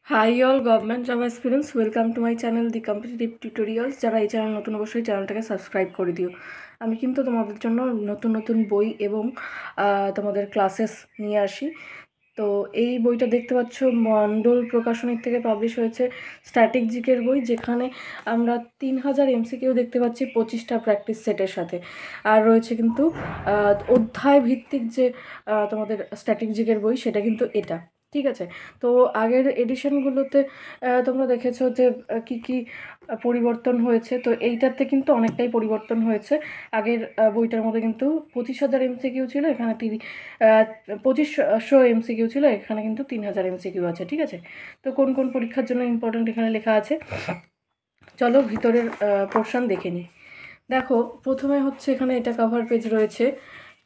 Hi all government job aspirants, welcome to my channel The Competitive Tutorials। যারা এই channel নতুন অবশ্যই চ্যানেলটাকে সাবস্ক্রাইব করে দিও। আমি কিন্তু তোমাদের জন্য নতুন নতুন বই এবং তোমাদের ক্লাসেস নিয়ে আসি। তো এই বইটা দেখতে পাচ্ছ মন্ডল প্রকাশনীর থেকে পাবলিশ হয়েছে স্ট্যাটিক জিকের বই, যেখানে আমরা 3000 MCQ দেখতে পাচ্ছি 25টা প্র্যাকটিস সেটের সাথে। আর রয়েছে কিন্তু অধ্যায় ভিত্তিক যে তোমাদের স্ট্যাটিক জিকের বই, সেটা কিন্তু এটা। ঠিক আছে, তো আগের এডিশনগুলোতে তোমরা দেখেছো যে কি কি পরিবর্তন হয়েছে। তো এইটাতে কিন্তু অনেকটাই পরিবর্তন হয়েছে। আগের বইটার মধ্যে কিন্তু 25,000 MCQ ছিল, এখানে 2500 MCQ ছিল, এখানে কিন্তু 3000 MCQ আছে। ঠিক আছে, তো কোন কোন পরীক্ষার জন্য ইম্পর্টেন্ট এখানে লেখা আছে, চলো ভিতরের পোর্শন দেখে নিই। দেখো, প্রথমে হচ্ছে এখানে এটা কভার পেজ রয়েছে।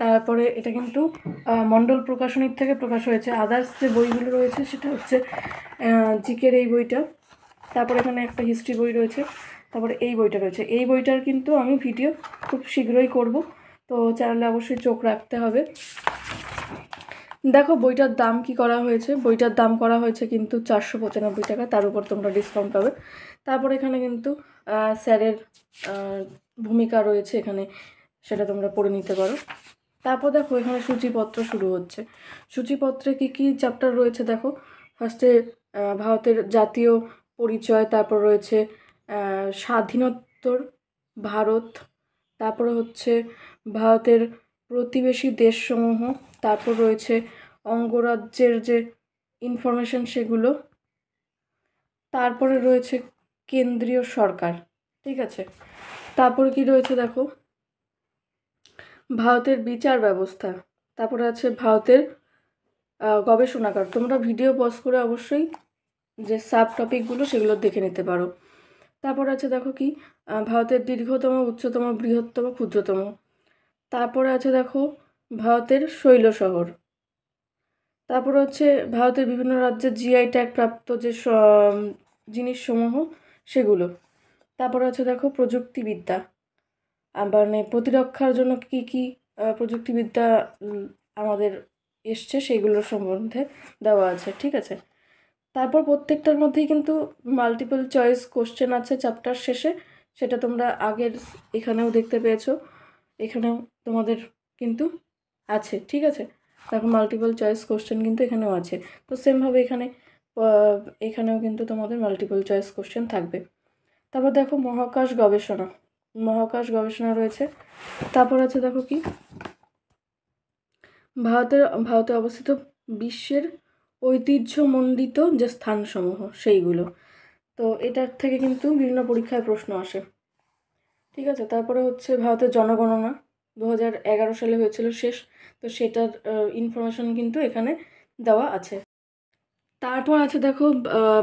তারপরে এটা কিন্তু মন্ডল প্রকাশনীর থেকে প্রকাশ হয়েছে। আদার্স যে বইগুলো রয়েছে সেটা হচ্ছে জিকের এই বইটা, তারপরে এখানে একটা হিস্ট্রি বই রয়েছে, তারপরে এই বইটা রয়েছে। এই বইটার কিন্তু আমি ভিডিও খুব শীঘ্রই করব, তো চ্যানেলে অবশ্যই চোখ রাখতে হবে। দেখো বইটার দাম কি করা হয়েছে, বইটার দাম করা হয়েছে কিন্তু 495 টাকা, তার উপর তোমরা ডিসকাউন্ট পাবে। তারপর এখানে কিন্তু স্যারের ভূমিকা রয়েছে এখানে, সেটা তোমরা পড়ে নিতে পারো। তারপর দেখো এখানে সূচিপত্র শুরু হচ্ছে। সূচিপত্রে কি কি চ্যাপ্টার রয়েছে দেখো। ফার্স্টে ভারতের জাতীয় পরিচয়, তারপর রয়েছে স্বাধীনোত্তর ভারত, তারপরে হচ্ছে ভারতের প্রতিবেশী দেশসমূহ, তারপর রয়েছে অঙ্গরাজ্যের যে ইনফরমেশন সেগুলো, তারপরে রয়েছে কেন্দ্রীয় সরকার। ঠিক আছে, তারপরে কি রয়েছে দেখো, ভারতের বিচার ব্যবস্থা, তারপরে আছে ভারতের গবেষণাগার। তোমরা ভিডিও পজ করে অবশ্যই যে সাব টপিকগুলো সেগুলো দেখে নিতে পারো। তারপর আছে দেখো কি, ভারতের দীর্ঘতম, উচ্চতম, বৃহত্তম, ক্ষুদ্রতম। তারপরে আছে দেখো ভারতের শৈল শহর। তারপর হচ্ছে ভারতের বিভিন্ন রাজ্যের জিআই ট্যাগ প্রাপ্ত যে জিনিসসমূহ সেগুলো। তারপর আছে দেখো প্রযুক্তিবিদ্যা, মানে প্রতিরক্ষার জন্য কি কি প্রযুক্তিবিদ্যা আমাদের এসছে সেগুলোর সম্বন্ধে দেওয়া আছে। ঠিক আছে, তারপর প্রত্যেকটার মধ্যেই কিন্তু মাল্টিপল চয়েস কোশ্চেন আছে চ্যাপ্টার শেষে, সেটা তোমরা আগের এখানেও দেখতে পেয়েছো, এখানেও তোমাদের কিন্তু আছে। ঠিক আছে, দেখো মাল্টিপল চয়েস কোশ্চেন কিন্তু এখানেও আছে। তো সেমভাবে এখানেও কিন্তু তোমাদের মাল্টিপল চয়েস কোশ্চেন থাকবে। তারপর দেখো মহাকাশ গবেষণা, মহাকাশ গবেষণা রয়েছে। তারপর আছে দেখো কি, ভারতে অবস্থিত বিশ্বের ঐতিহ্যমণ্ডিত যে স্থানসমূহ সেইগুলো। তো এটার থেকে কিন্তু বিভিন্ন পরীক্ষায় প্রশ্ন আসে। ঠিক আছে, তারপরে হচ্ছে ভারতের জনগণনা 2011 সালে হয়েছিল শেষ, তো সেটার ইনফরমেশন কিন্তু এখানে দেওয়া আছে। তারপর আছে দেখো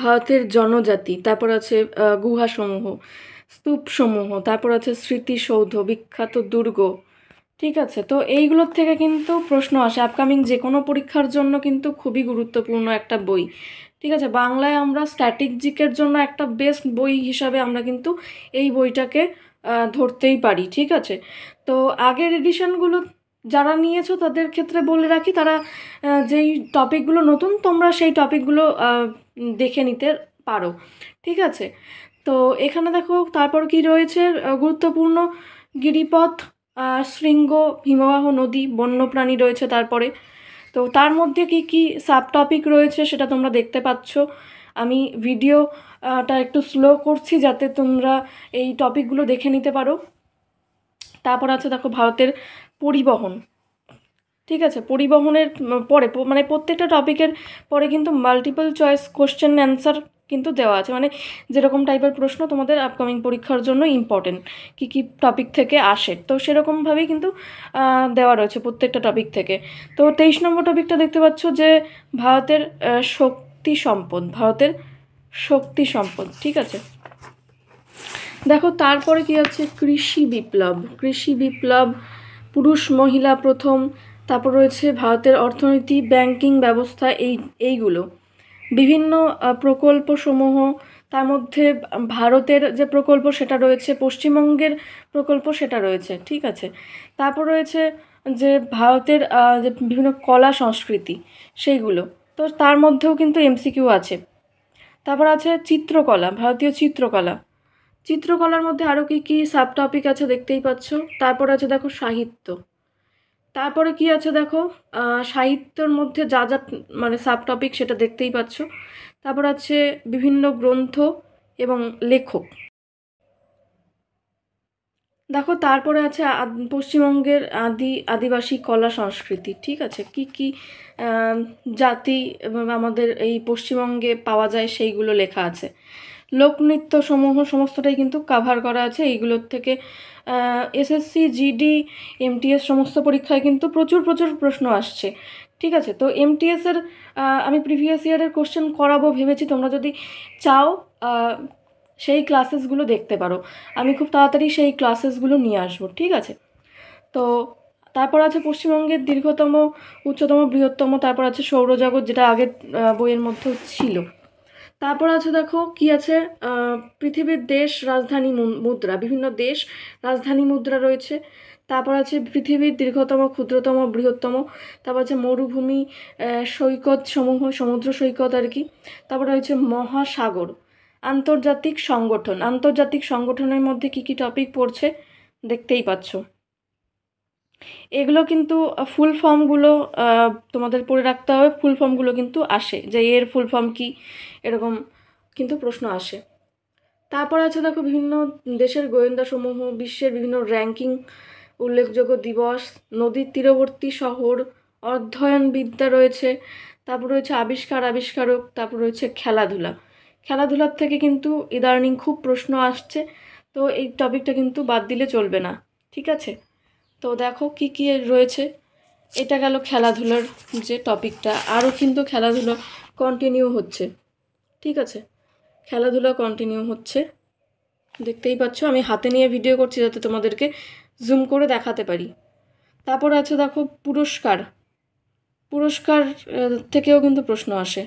ভারতের জনজাতি, তারপর আছে গুহাসমূহ, স্তূপসমূহ, তারপর আছে স্মৃতিসৌধ, বিখ্যাত দুর্গ। ঠিক আছে, তো এইগুলোর থেকে কিন্তু প্রশ্ন আসে আপকামিং যে কোনো পরীক্ষার জন্য, কিন্তু খুবই গুরুত্বপূর্ণ একটা বই। ঠিক আছে, বাংলায় আমরা স্ট্যাটিক জিকের জন্য একটা বেস্ট বই হিসাবে আমরা কিন্তু এই বইটাকে ধরতেই পারি। ঠিক আছে, তো আগের এডিশনগুলো যারা নিয়েছো তাদের ক্ষেত্রে বলে রাখি, তারা যেই টপিকগুলো নতুন, তোমরা সেই টপিকগুলো দেখে নিতে পারো। ঠিক আছে, তো এখানে দেখো তারপর কি রয়েছে, গুরুত্বপূর্ণ গিরিপথ, শৃঙ্গ, হিমবাহ, নদী, বন্যপ্রাণী রয়েছে। তারপরে তো তার মধ্যে কি কি সাব টপিক রয়েছে সেটা তোমরা দেখতে পাচ্ছ। আমি ভিডিওটা একটু স্লো করছি যাতে তোমরা এই টপিকগুলো দেখে নিতে পারো। তারপর আছে দেখো ভারতের পরিবহন। ঠিক আছে, পরিবহনের পরে মানে প্রত্যেকটা টপিকের পরে কিন্তু মাল্টিপল চয়েস কোশ্চেন অ্যান্সার কিন্তু দেওয়া আছে, মানে যেরকম টাইপের প্রশ্ন তোমাদের আপকামিং পরীক্ষার জন্য ইম্পর্টেন্ট, কী কী টপিক থেকে আসে, তো সেরকমভাবেই কিন্তু দেওয়া রয়েছে প্রত্যেকটা টপিক থেকে। তো 23 নম্বর টপিকটা দেখতে পাচ্ছ যে ভারতের শক্তি সম্পদ, ভারতের শক্তি সম্পদ। ঠিক আছে, দেখো তারপরে কি আছে, কৃষি বিপ্লব, কৃষি বিপ্লব, পুরুষ মহিলা প্রথম, তারপর রয়েছে ভারতের অর্থনীতি, ব্যাংকিং ব্যবস্থা, এইগুলো বিভিন্ন প্রকল্পসমূহ। তার মধ্যে ভারতের যে প্রকল্প সেটা রয়েছে, পশ্চিমবঙ্গের প্রকল্প সেটা রয়েছে। ঠিক আছে, তারপর রয়েছে যে ভারতের যে বিভিন্ন কলা সংস্কৃতি সেইগুলো, তো তার মধ্যেও কিন্তু এমসিকিউ আছে। তারপর আছে চিত্রকলা, ভারতীয় চিত্রকলা। চিত্রকলার মধ্যে আরও কী কী সাব টপিক আছে দেখতেই পাচ্ছ। তারপর আছে দেখো সাহিত্য। তারপরে কি আছে দেখো, সাহিত্যর মধ্যে যা যা মানে সাব টপিক সেটা দেখতেই পাচ্ছ। তারপর আছে বিভিন্ন গ্রন্থ এবং লেখক। দেখো তারপরে আছে পশ্চিমবঙ্গের আদিবাসী কলা সংস্কৃতি। ঠিক আছে, কি কি জাতি আমাদের এই পশ্চিমবঙ্গে পাওয়া যায় সেইগুলো লেখা আছে। লোকনৃত্য সমূহ সমস্তটাই কিন্তু কাভার করা আছে এইগুলোর থেকে। এসএসসি, জিডি, এমটিএস সমস্ত পরীক্ষায় কিন্তু প্রচুর প্রচুর প্রশ্ন আসছে। ঠিক আছে, তো এমটিএসের আমি প্রিভিয়াস ইয়ারের কোশ্চেন করাবো ভেবেছি। তোমরা যদি চাও সেই ক্লাসেসগুলো দেখতে পারো। আমি খুব তাড়াতাড়ি সেই ক্লাসেসগুলো নিয়ে আসবো। ঠিক আছে, তো তারপর আছে পশ্চিমবঙ্গের দীর্ঘতম, উচ্চতম, বৃহত্তম। তারপর আছে সৌরজগৎ, যেটা আগের বইয়ের মধ্যেও ছিল। তারপর আছে দেখো কি আছে, পৃথিবীর দেশ রাজধানী মুদ্রা, বিভিন্ন দেশ রাজধানী মুদ্রা রয়েছে। তারপর আছে পৃথিবীর দীর্ঘতম, ক্ষুদ্রতম, বৃহত্তম। তারপর আছে মরুভূমি, সৈকত সমূহ, সমুদ্র সৈকত আর কি। তারপর রয়েছে মহাসাগর। আন্তর্জাতিক সংগঠন, আন্তর্জাতিক সংগঠনের মধ্যে কী কী টপিক পড়ছে দেখতেই পাচ্ছ। এগুলো কিন্তু ফুল ফর্মগুলো তোমাদের পড়ে রাখতে হবে। ফুল ফর্মগুলো কিন্তু আসে, যে এর ফুল ফর্ম কী, এরকম কিন্তু প্রশ্ন আসে। তারপর আছে দেখো বিভিন্ন দেশের গোয়েন্দাসমূহ, বিশ্বের বিভিন্ন র্যাঙ্কিং, উল্লেখযোগ্য দিবস, নদীর তীরবর্তী শহর, অধ্যয়নবিদ্যা রয়েছে। তারপর রয়েছে আবিষ্কারক। তারপর রয়েছে খেলাধুলা। খেলাধুলার থেকে কিন্তু ইদানিং খুব প্রশ্ন আসছে, তো এই টপিকটা কিন্তু বাদ দিলে চলবে না। ঠিক আছে, তো দেখো কি কি রয়েছে। এটা গেল খেলাধুলার যে টপিকটা। আরও কিন্তু খেলাধুলো কন্টিনিউ হচ্ছে। ঠিক আছে, খেলাধুলা কন্টিনিউ হচ্ছে, দেখতেই পাচ্ছ। আমি হাতে নিয়ে ভিডিও করছি যাতে তোমাদেরকে জুম করে দেখাতে পারি। তারপর আছে দেখো পুরস্কার থেকেও কিন্তু প্রশ্ন আসে।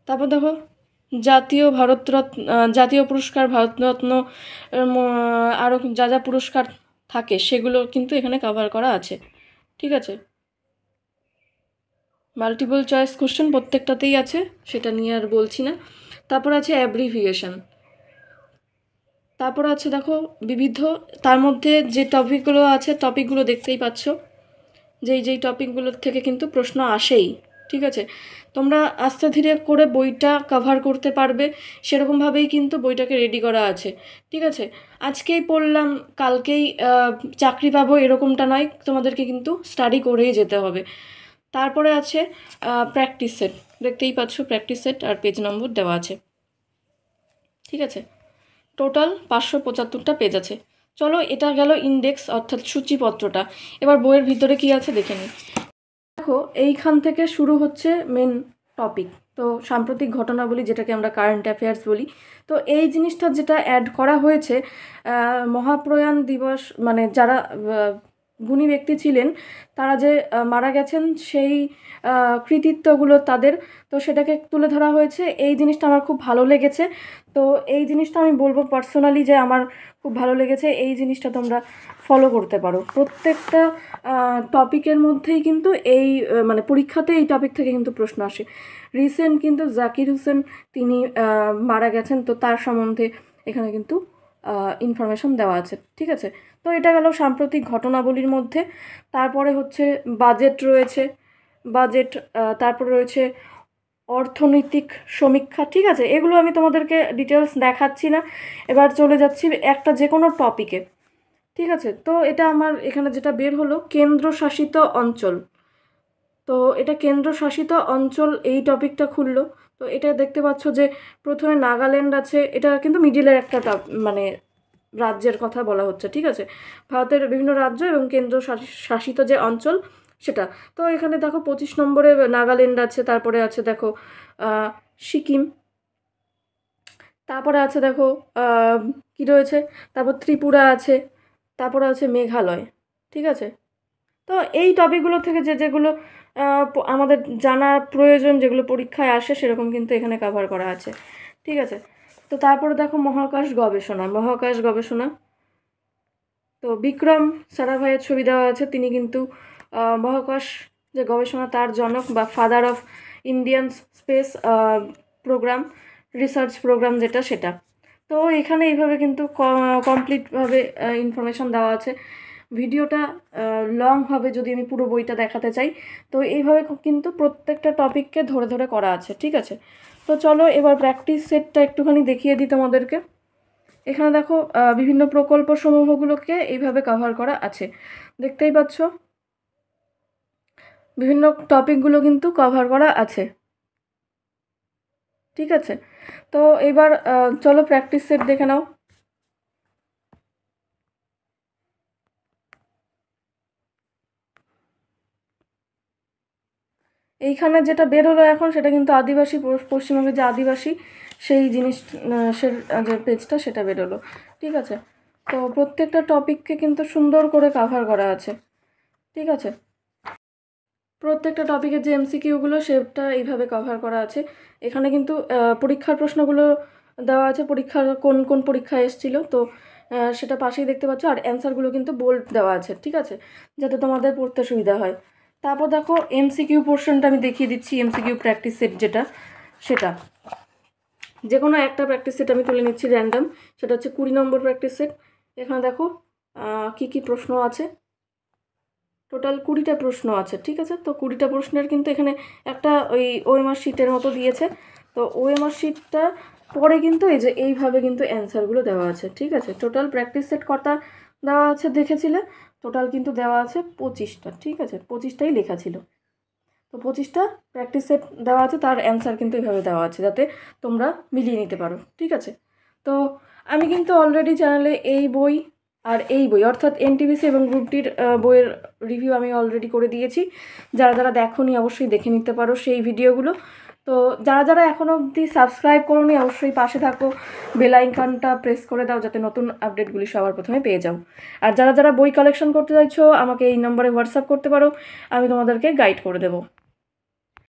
তারপর দেখো জাতীয় পুরস্কার, ভারতরত্ন, আরও যা যা পুরস্কার থাকে সেগুলো কিন্তু এখানে কভার করা আছে। ঠিক আছে, মাল্টিপল চয়েস কোশ্চেন প্রত্যেকটাতেই আছে, সেটা নিয়ে আর বলছি না। তারপর আছে অ্যাব্রিভিয়েশন। তারপর আছে দেখো বিবিধ, তার মধ্যে যে টপিকগুলো আছে টপিকগুলো দেখতেই পাচ্ছ, যেই টপিকগুলোর থেকে কিন্তু প্রশ্ন আসেই। ঠিক আছে, তোমরা আস্তে ধীরে করে বইটা কভার করতে পারবে, সেরকমভাবেই কিন্তু বইটাকে রেডি করা আছে। ঠিক আছে, আজকেই পড়লাম কালকেই চাকরি পাবো এরকমটা নয়, তোমাদেরকে কিন্তু স্টাডি করেই যেতে হবে। তারপরে আছে প্র্যাকটিস সেট, দেখতেই পাচ্ছ প্র্যাকটিস সেট আর পেজ নম্বর দেওয়া আছে। ঠিক আছে, টোটাল 575টা পেজ আছে। চলো, এটা গেল ইন্ডেক্স অর্থাৎ সূচিপত্রটা। এবার বইয়ের ভিতরে কি আছে দেখে নিই। দেখো এইখান থেকে শুরু হচ্ছে মেন টপিক, তো সাম্প্রতিক ঘটনাবলী, যেটাকে আমরা কারেন্ট অ্যাফেয়ার্স বলি। তো এই জিনিসটা যেটা অ্যাড করা হয়েছে, মহাপ্রয়াণ দিবস, মানে যারা গুণী ব্যক্তি ছিলেন তারা যে মারা গেছেন সেই কৃতিত্বগুলো তাদের, তো সেটাকে তুলে ধরা হয়েছে। এই জিনিসটা আমার খুব ভালো লেগেছে। তো এই জিনিসটা আমি বলবো পার্সোনালি যে আমার খুব ভালো লেগেছে। এই জিনিসটা তোমরা ফলো করতে পারো। প্রত্যেকটা টপিকের মধ্যেই কিন্তু এই মানে পরীক্ষাতে এই টপিক থেকে কিন্তু প্রশ্ন আসে। রিসেন্ট কিন্তু জাকির হোসেন তিনি মারা গেছেন, তো তার সম্বন্ধে এখানে কিন্তু ইনফরমেশন দেওয়া আছে। ঠিক আছে, তো এটা গেল সাম্প্রতিক ঘটনাবলীর মধ্যে। তারপরে হচ্ছে বাজেট রয়েছে, তারপর রয়েছে অর্থনৈতিক সমীক্ষা। ঠিক আছে, এগুলো আমি তোমাদেরকে ডিটেলস দেখাচ্ছি না, এবার চলে যাচ্ছি একটা যে কোনো টপিকে। ঠিক আছে, তো এটা আমার এখানে যেটা বের হলো কেন্দ্রশাসিত অঞ্চল। তো এটা কেন্দ্রশাসিত অঞ্চল, এই টপিকটা খুললো। তো এটা দেখতে পাচ্ছ যে প্রথমে নাগাল্যান্ড আছে, এটা কিন্তু মিডিলের একটা মানে রাজ্যের কথা বলা হচ্ছে। ঠিক আছে, ভারতের বিভিন্ন রাজ্য এবং কেন্দ্র শাসিত যে অঞ্চল সেটা। তো এখানে দেখো 25 নম্বরে নাগাল্যান্ড আছে, তারপরে আছে দেখো সিকিম, তারপরে আছে দেখো কি রয়েছে, তারপর ত্রিপুরা আছে, তারপরে আছে মেঘালয়। ঠিক আছে, তো এই টপিকগুলো থেকে যেগুলো আমাদের জানা প্রয়োজন, যেগুলো পরীক্ষায় আসে সেরকম কিন্তু এখানে কভার করা আছে। ঠিক আছে, তো তারপরে দেখো মহাকাশ গবেষণা। তো বিক্রম সারাভাইয়ের ছবি দেওয়া আছে, তিনি কিন্তু মহাকাশ যে গবেষণা তার জনক বা father of Indian space program. Research program যেটা সেটা। তো এখানে এইভাবে কিন্তু কমপ্লিটভাবে ইনফরমেশন দেওয়া আছে। ভিডিওটা লং হবে যদি আমি পুরো বইটা দেখাতে চাই, তো এইভাবে কিন্তু প্রত্যেকটা টপিককে ধরে ধরে করা আছে, ঠিক আছে। তো চলো এবার প্র্যাকটিস সেটটা একটুখানি দেখিয়ে দিই তোমাদেরকে। এখানে দেখো বিভিন্ন প্রকল্প সমূহগুলোকে এইভাবে কভার করা আছে, দেখতেই পাচ্ছ বিভিন্ন টপিকগুলো কিন্তু কভার করা আছে, ঠিক আছে। তো এবার চলো প্র্যাকটিস সেট দেখে নাও। এইখানে যেটা বের হলো এখন সেটা কিন্তু আদিবাসী, পশ্চিমবঙ্গের যে আদিবাসী সেই জিনিস যে পেজটা সেটা বের হলো, ঠিক আছে। তো প্রত্যেকটা টপিককে কিন্তু সুন্দর করে কভার করা আছে, ঠিক আছে। প্রত্যেকটা টপিকের যে এমসিকিউগুলো সেটা এইভাবে কভার করা আছে। এখানে কিন্তু পরীক্ষার প্রশ্নগুলো দেওয়া আছে, পরীক্ষার কোন কোন পরীক্ষায় এসেছিলো, তো সেটা পাশেই দেখতে পাচ্ছ। আর অ্যান্সারগুলো কিন্তু বোল্ড দেওয়া আছে, ঠিক আছে, যাতে তোমাদের পড়তে সুবিধা হয়। তারপর দেখো এমসিকিউ পোর্শনটা আমি দেখিয়ে দিচ্ছি, এমসিকিউ প্র্যাকটিস সেট যেটা সেটা যে কোনো একটা প্র্যাকটিস সেট আমি তুলে নিচ্ছি র্যান্ডাম, সেটা হচ্ছে 20 নম্বর প্র্যাকটিস সেট। এখানে দেখো কী কী প্রশ্ন আছে, টোটাল 20টা প্রশ্ন আছে, ঠিক আছে। তো 20টা প্রশ্নের কিন্তু এখানে একটা ওই ওএমআর শিটের মতো দিয়েছে। তো ওএমআর শিটটা পরে কিন্তু এই যে এইভাবে কিন্তু অ্যান্সারগুলো দেওয়া আছে, ঠিক আছে। টোটাল প্র্যাকটিস সেট কটা দেওয়া আছে দেখেছিলে, টোটাল কিন্তু দেওয়া আছে 25টা, ঠিক আছে, 25টাই লেখা ছিল। তো 25টা প্র্যাকটিস সেট দেওয়া আছে, তার অ্যান্সার কিন্তু এইভাবে দেওয়া আছে যাতে তোমরা মিলিয়ে নিতে পারো, ঠিক আছে। তো আমি কিন্তু অলরেডি চ্যানেলে এই বই আর এই বই অর্থাৎ এনটিপিসি এবং গ্রুপ ডির বইয়ের রিভিউ আমি অলরেডি করে দিয়েছি। যারা যারা দেখোনি অবশ্যই দেখে নিতে পারো সেই ভিডিওগুলো। তো যারা যারা এখনও অবধি সাবস্ক্রাইব করোনি অবশ্যই পাশে থাকো, বেল আইকনটা প্রেস করে দাও যাতে নতুন আপডেটগুলি সবার প্রথমে পেয়ে যাও। আর যারা যারা বই কালেকশন করতে চাইছো আমাকে এই নম্বরে হোয়াটসঅ্যাপ করতে পারো, আমি তোমাদেরকে গাইড করে দেবো।